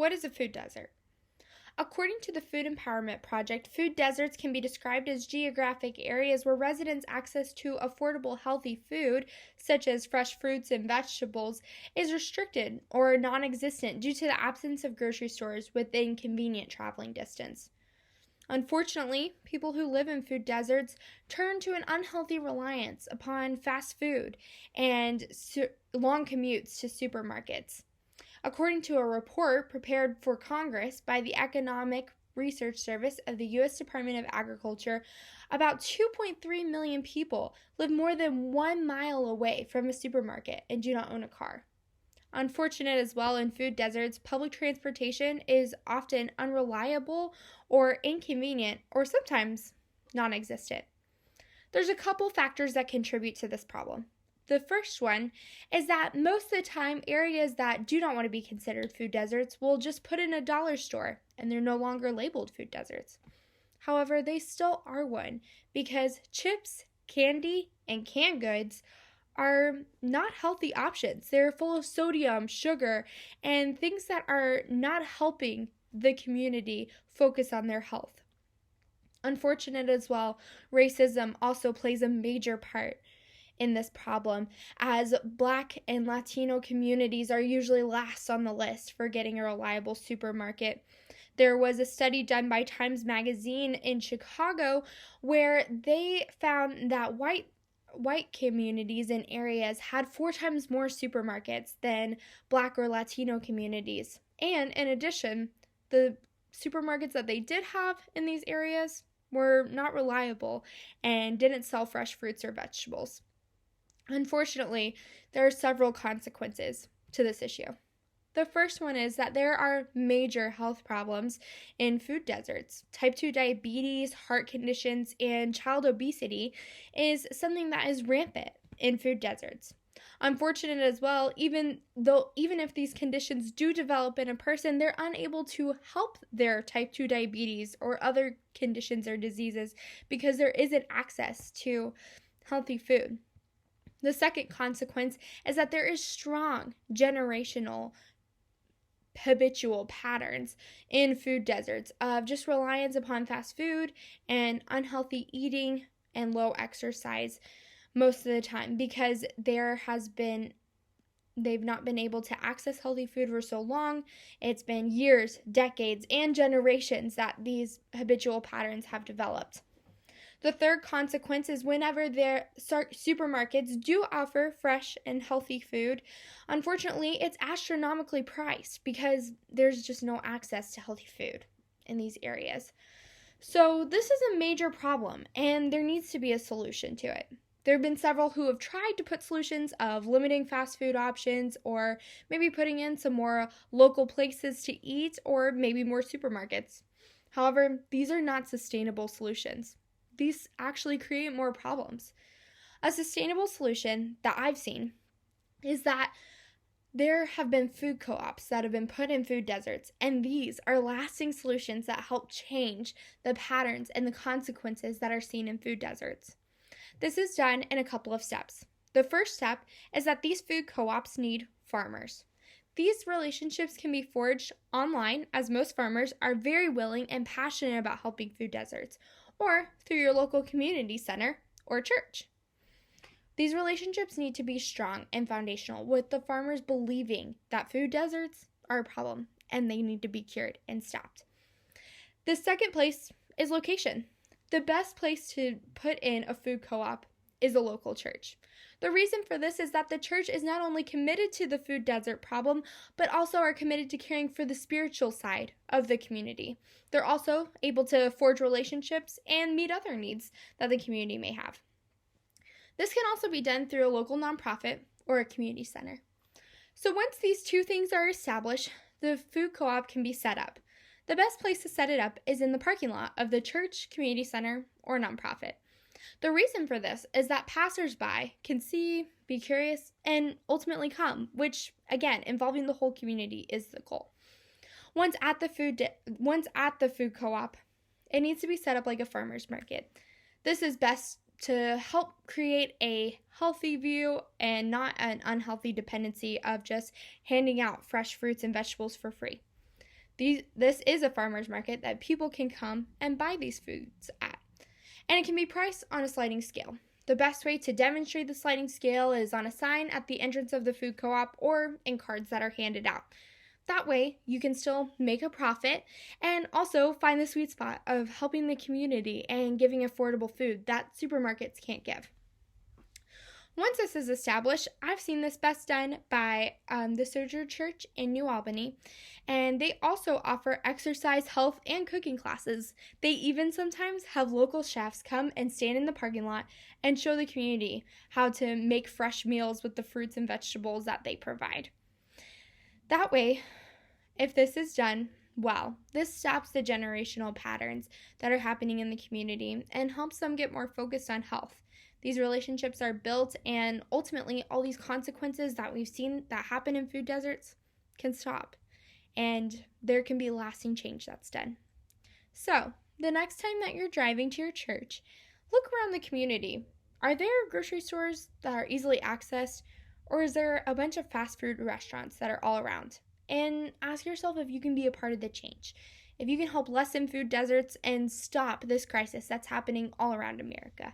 What is a food desert? According to the Food Empowerment Project, food deserts can be described as geographic areas where residents' access to affordable, healthy food, such as fresh fruits and vegetables, is restricted or non existent due to the absence of grocery stores within convenient traveling distance. Unfortunately, people who live in food deserts turn to an unhealthy reliance upon fast food and long commutes to supermarkets. According to a report prepared for Congress by the Economic Research Service of the U.S. Department of Agriculture, about 2.3 million people live more than 1 mile away from a supermarket and do not own a car. Unfortunate as well, in food deserts, public transportation is often unreliable or inconvenient or sometimes non existent. There's a couple factors that contribute to this problem. The first one is that most of the time, areas that do not want to be considered food deserts will just put in a dollar store and they're no longer labeled food deserts. However, they still are one because chips, candy, and canned goods are not healthy options. They're full of sodium, sugar, and things that are not helping the community focus on their health. Unfortunate as well, racism also plays a major part in this problem, as Black and Latino communities are usually last on the list for getting a reliable supermarket. There was a study done by Times Magazine in Chicago where they found that white communities and areas had 4 times more supermarkets than Black or Latino communities. And in addition, the supermarkets that they did have in these areas were not reliable and didn't sell fresh fruits or vegetables. Unfortunately, there are several consequences to this issue. The first one is that there are major health problems in food deserts. Type 2 diabetes, heart conditions, and child obesity is something that is rampant in food deserts. Unfortunate as well, even if these conditions do develop in a person, they're unable to help their type 2 diabetes or other conditions or diseases because there isn't access to healthy food. The second consequence is that there is strong generational habitual patterns in food deserts of just reliance upon fast food and unhealthy eating and low exercise most of the time because they've not been able to access healthy food for so long. It's been years, decades, and generations that these habitual patterns have developed. The third consequence is whenever their supermarkets do offer fresh and healthy food, unfortunately, it's astronomically priced because there's just no access to healthy food in these areas. So this is a major problem, and there needs to be a solution to it. There have been several who have tried to put solutions of limiting fast food options or maybe putting in some more local places to eat or maybe more supermarkets. However, these are not sustainable solutions. These actually create more problems. A sustainable solution that I've seen is that there have been food co-ops that have been put in food deserts, and these are lasting solutions that help change the patterns and the consequences that are seen in food deserts. This is done in a couple of steps. The first step is that these food co-ops need farmers. These relationships can be forged online, as most farmers are very willing and passionate about helping food deserts, or through your local community center or church. These relationships need to be strong and foundational, with the farmers believing that food deserts are a problem and they need to be cured and stopped. The second place is location. The best place to put in a food co-op is a local church. The reason for this is that the church is not only committed to the food desert problem, but also are committed to caring for the spiritual side of the community. They're also able to forge relationships and meet other needs that the community may have. This can also be done through a local nonprofit or a community center. So once these two things are established, the food co-op can be set up. The best place to set it up is in the parking lot of the church, community center, or nonprofit. The reason for this is that passersby can see, be curious, and ultimately come, which, again, involving the whole community is the goal. Once at the food co-op, it needs to be set up like a farmer's market. This is best to help create a healthy view and not an unhealthy dependency of just handing out fresh fruits and vegetables for free. This is a farmer's market that people can come and buy these foods at. And it can be priced on a sliding scale. The best way to demonstrate the sliding scale is on a sign at the entrance of the food co-op or in cards that are handed out. That way, you can still make a profit and also find the sweet spot of helping the community and giving affordable food that supermarkets can't give. Once this is established, I've seen this best done by the Sojourner Church in New Albany, and they also offer exercise, health, and cooking classes. They even sometimes have local chefs come and stand in the parking lot and show the community how to make fresh meals with the fruits and vegetables that they provide. That way, if this is done well, this stops the generational patterns that are happening in the community and helps them get more focused on health. These relationships are built, and ultimately, all these consequences that we've seen that happen in food deserts can stop, and there can be lasting change that's done. So, the next time that you're driving to your church, look around the community. Are there grocery stores that are easily accessed, or is there a bunch of fast food restaurants that are all around? And ask yourself if you can be a part of the change, if you can help lessen food deserts and stop this crisis that's happening all around America.